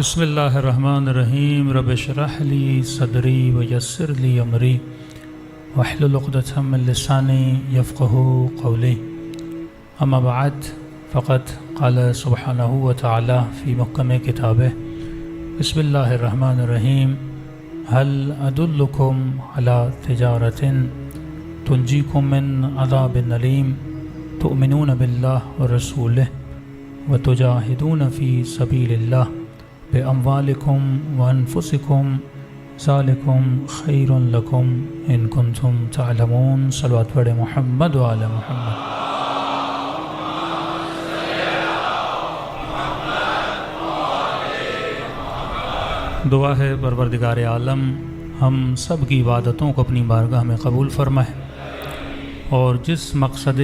بسم اللہ الرحمن الرحیم رب اشرح لی صدری ویسر لی امری واحلل عقدۃ من لسانی یفقهوا قولی اما بعد فقد قال سبحانہ وتعالی فی محکم کتابہ بسم اللہ الرحمن الرحیم هل ادلکم علی تجارۃ تنجیکم من عذاب علیم تؤمنون باللہ ورسولہ وتجاہدون فی سبیل اللہ بأموالکم وانفسکم ذالکم خیر لکم ان کنتم تعلمون۔ صلوات پڑھیں محمد وعلی محمد۔ دعا ہے پروردگار عالم ہم سب کی عبادتوں کو اپنی بارگاہ میں قبول فرمائے، اور جس مقصد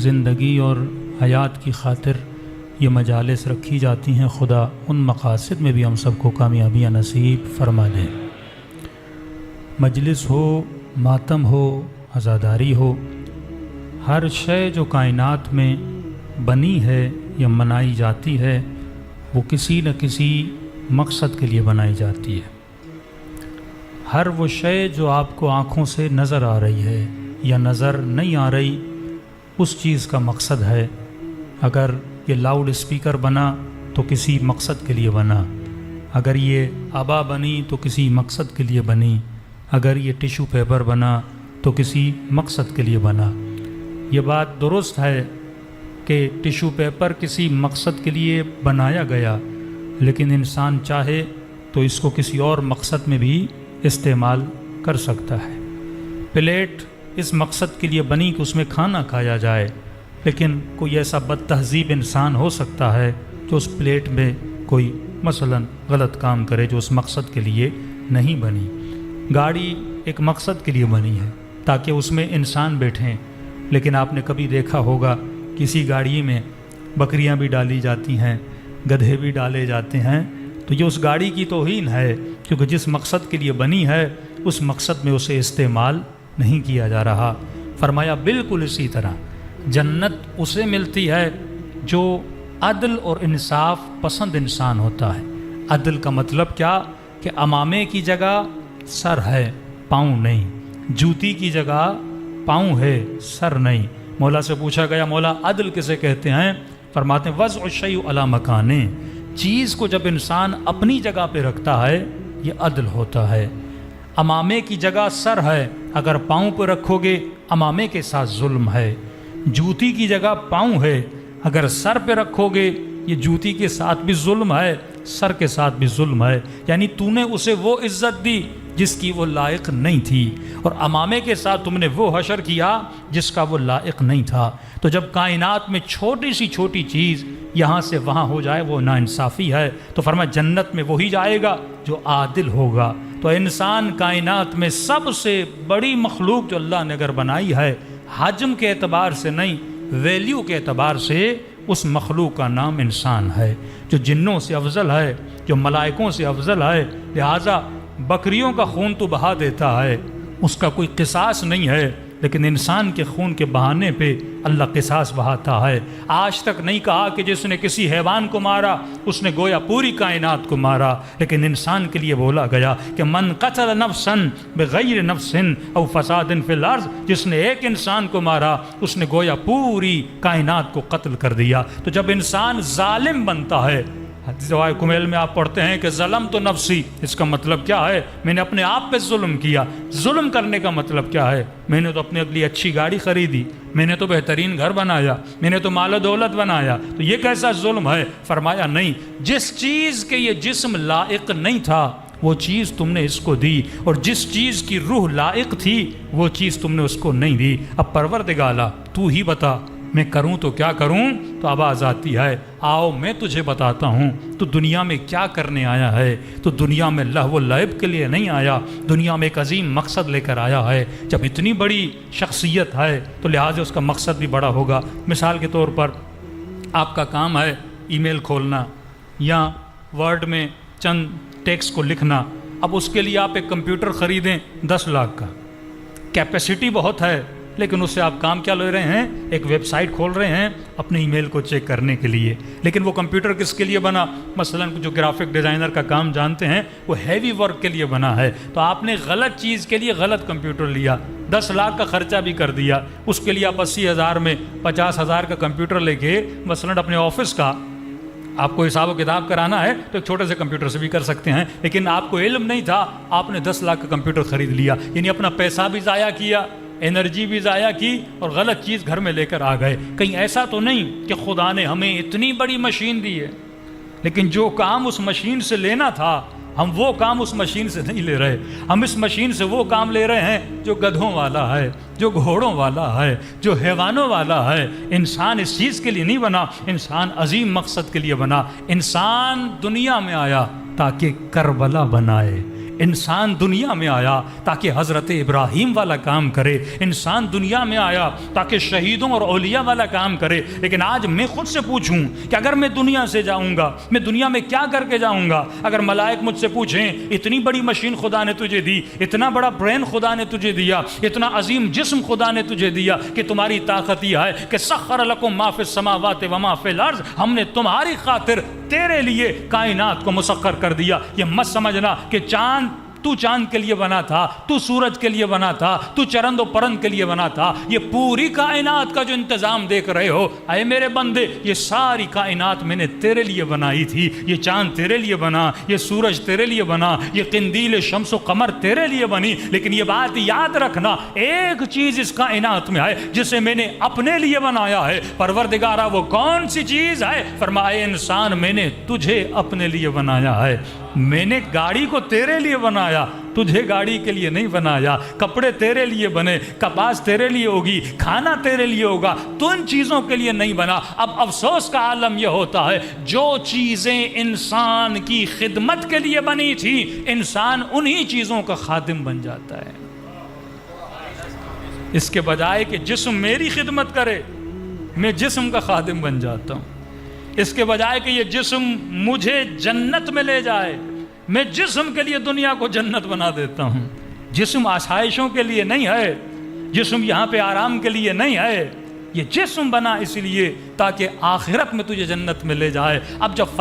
زندگی اور حیات کی خاطر یہ مجالس رکھی جاتی ہیں، خدا ان مقاصد میں بھی ہم سب کو کامیابیاں نصیب فرما دے۔ مجلس ہو، ماتم ہو، عزاداری ہو، ہر شے جو کائنات میں بنی ہے یا منائی جاتی ہے وہ کسی نہ کسی مقصد کے لیے بنائی جاتی ہے۔ ہر وہ شے جو آپ کو آنکھوں سے نظر آ رہی ہے یا نظر نہیں آ رہی، اس چیز کا مقصد ہے۔ اگر یہ لاؤڈ اسپیکر بنا تو کسی مقصد کے لیے بنا، اگر یہ آبا بنی تو کسی مقصد کے لیے بنی، اگر یہ ٹیشو پیپر بنا تو کسی مقصد کے لیے بنا۔ یہ بات درست ہے کہ ٹیشو پیپر کسی مقصد کے لیے بنایا گیا، لیکن انسان چاہے تو اس کو کسی اور مقصد میں بھی استعمال کر سکتا ہے۔ پلیٹ اس مقصد کے لیے بنی کہ اس میں کھانا کھایا جائے، لیکن کوئی ایسا بد تہذیب انسان ہو سکتا ہے جو اس پلیٹ میں کوئی مثلا غلط کام کرے جو اس مقصد کے لیے نہیں بنی۔ گاڑی ایک مقصد کے لیے بنی ہے تاکہ اس میں انسان بیٹھیں، لیکن آپ نے کبھی دیکھا ہوگا کسی گاڑی میں بکریاں بھی ڈالی جاتی ہیں، گدھے بھی ڈالے جاتے ہیں، تو یہ اس گاڑی کی توہین ہے، کیونکہ جس مقصد کے لیے بنی ہے اس مقصد میں اسے استعمال نہیں کیا جا رہا۔ فرمایا بالکل اسی طرح جنت اسے ملتی ہے جو عدل اور انصاف پسند انسان ہوتا ہے۔ عدل کا مطلب کیا کہ امامے کی جگہ سر ہے، پاؤں نہیں، جوتی کی جگہ پاؤں ہے، سر نہیں۔ مولا سے پوچھا گیا مولا عدل کسے کہتے ہیں؟ فرماتے ہیں وضع الشیء علی مکانہ، چیز کو جب انسان اپنی جگہ پہ رکھتا ہے یہ عدل ہوتا ہے۔ امامے کی جگہ سر ہے، اگر پاؤں پہ رکھو گے امامے کے ساتھ ظلم ہے۔ جوتی کی جگہ پاؤں ہے، اگر سر پہ رکھو گے یہ جوتی کے ساتھ بھی ظلم ہے، سر کے ساتھ بھی ظلم ہے، یعنی تو نے اسے وہ عزت دی جس کی وہ لائق نہیں تھی، اور امامے کے ساتھ تم نے وہ حشر کیا جس کا وہ لائق نہیں تھا۔ تو جب کائنات میں چھوٹی سی چھوٹی چیز یہاں سے وہاں ہو جائے وہ ناانصافی ہے۔ تو فرمایا جنت میں وہی جائے گا جو عادل ہوگا۔ تو انسان کائنات میں سب سے بڑی مخلوق جو اللہ نے اگر بنائی ہے، حجم کے اعتبار سے نہیں، ویلیو کے اعتبار سے اس مخلوق کا نام انسان ہے، جو جنوں سے افضل ہے، جو ملائکوں سے افضل ہے۔ لہٰذا بکریوں کا خون تو بہا دیتا ہے، اس کا کوئی قصاص نہیں ہے، لیکن انسان کے خون کے بہانے پہ اللہ قصاص بہاتا ہے۔ آج تک نہیں کہا کہ جس نے کسی حیوان کو مارا اس نے گویا پوری کائنات کو مارا، لیکن انسان کے لیے بولا گیا کہ من قتل نفسا بغیر نفس او فساد فی الارض، جس نے ایک انسان کو مارا اس نے گویا پوری کائنات کو قتل کر دیا۔ تو جب انسان ظالم بنتا ہے، دعائے کمیل میں آپ پڑھتے ہیں کہ ظلم تو نفسی، اس کا مطلب کیا ہے؟ میں نے اپنے آپ پہ ظلم کیا۔ ظلم کرنے کا مطلب کیا ہے؟ میں نے تو اپنے لیے اچھی گاڑی خریدی، میں نے تو بہترین گھر بنایا، میں نے تو مال و دولت بنایا، تو یہ کیسا ظلم ہے؟ فرمایا نہیں، جس چیز کے یہ جسم لائق نہیں تھا وہ چیز تم نے اس کو دی، اور جس چیز کی روح لائق تھی وہ چیز تم نے اس کو نہیں دی۔ اب پروردگارا تو ہی بتا میں کروں تو کیا کروں؟ تو آواز آتی ہے آؤ میں تجھے بتاتا ہوں تو دنیا میں کیا کرنے آیا ہے۔ تو دنیا میں لہو و لعب کے لیے نہیں آیا، دنیا میں ایک عظیم مقصد لے کر آیا ہے۔ جب اتنی بڑی شخصیت ہے تو لہٰذا اس کا مقصد بھی بڑا ہوگا۔ مثال کے طور پر آپ کا کام ہے ای میل کھولنا یا ورڈ میں چند ٹیکسٹ کو لکھنا۔ اب اس کے لیے آپ ایک کمپیوٹر خریدیں 10 لاکھ کا، کیپیسٹی بہت ہے لیکن اس سے آپ کام کیا لے رہے ہیں؟ ایک ویب سائٹ کھول رہے ہیں اپنے ای میل کو چیک کرنے کے لیے. لیکن وہ کمپیوٹر کس کے لیے بنا؟ مثلا جو گرافک ڈیزائنر کا کام جانتے ہیں وہ ہیوی ورک کے لیے بنا ہے. تو آپ نے غلط چیز کے لیے غلط کمپیوٹر لیا, 10 لاکھ کا خرچہ بھی کر دیا. اس کے لیے آپ 80,000 میں 50,000 کا کمپیوٹر لے کے مثلا اپنے آفس کا آپ کو حساب و کتاب کرانا ہے تو ایک چھوٹے سے کمپیوٹر سے بھی کر سکتے ہیں. لیکن آپ کو علم نہیں تھا, آپ نے 10 لاکھ کا کمپیوٹر خرید لیا. یعنی اپنا پیسہ بھی ضائع کیا, انرجی بھی ضائع کی, اور غلط چیز گھر میں لے کر آ گئے. کہیں ایسا تو نہیں کہ خدا نے ہمیں اتنی بڑی مشین دی ہے, لیکن جو کام اس مشین سے لینا تھا ہم وہ کام اس مشین سے نہیں لے رہے. ہم اس مشین سے وہ کام لے رہے ہیں جو گدھوں والا ہے, جو گھوڑوں والا ہے, جو حیوانوں والا ہے. انسان اس چیز کے لیے نہیں بنا, انسان عظیم مقصد کے لیے بنا. انسان دنیا میں آیا تاکہ کربلا بنائے. انسان دنیا میں آیا تاکہ حضرت ابراہیم والا کام کرے. انسان دنیا میں آیا تاکہ شہیدوں اور اولیاء والا کام کرے. لیکن آج میں خود سے پوچھوں کہ اگر میں دنیا سے جاؤں گا, میں دنیا میں کیا کر کے جاؤں گا؟ اگر ملائک مجھ سے پوچھیں اتنی بڑی مشین خدا نے تجھے دی, اتنا بڑا برین خدا نے تجھے دیا, اتنا عظیم جسم خدا نے تجھے دیا کہ تمہاری طاقت یہ ہے کہ سخر لکم ما فی السماوات و ما فی الارض, ہم نے تمہاری خاطر تیرے لیے کائنات کو مسخر کر دیا. یہ مت سمجھنا کہ تو چاند کے لیے بنا تھا, تو سورج کے لیے بنا تھا, تو چرند و پرند کے لیے بنا تھا. یہ پوری کائنات کا جو انتظام دیکھ رہے ہو, اے میرے بندے, یہ ساری کائنات میں نے تیرے لیے بنائی تھی. یہ چاند تیرے لیے بنا, یہ سورج تیرے لیے بنا, یہ قندیل شمس و قمر تیرے لیے بنی. لیکن یہ بات یاد رکھنا, ایک چیز اس کائنات میں ہے جسے میں نے اپنے لیے بنایا ہے. پروردگارا وہ کون سی چیز ہے؟ فرمایا انسان میں نے تجھے اپنے لیے بنایا ہے. میں نے گاڑی کو تیرے لیے بنایا, تجھے گاڑی کے لیے نہیں بنایا. کپڑے تیرے لیے بنے, کپاس تیرے لیے ہوگی, کھانا تیرے لیے ہوگا, تو ان چیزوں کے لیے نہیں بنا. اب افسوس کا عالم یہ ہوتا ہے جو چیزیں انسان کی خدمت کے لیے بنی تھی, انسان انہی چیزوں کا خادم بن جاتا ہے. اس کے بجائے کہ جسم میری خدمت کرے, میں جسم کا خادم بن جاتا ہوں. اس کے بجائے کہ یہ جسم مجھے جنت میں لے جائے, میں جسم کے لیے دنیا کو جنت بنا دیتا ہوں. جسم آسائشوں کے لیے نہیں ہے, جسم یہاں پہ آرام کے لیے نہیں ہے. یہ جسم بنا اس لیے تاکہ آخرت میں تجھے جنت میں لے جائے. اب جب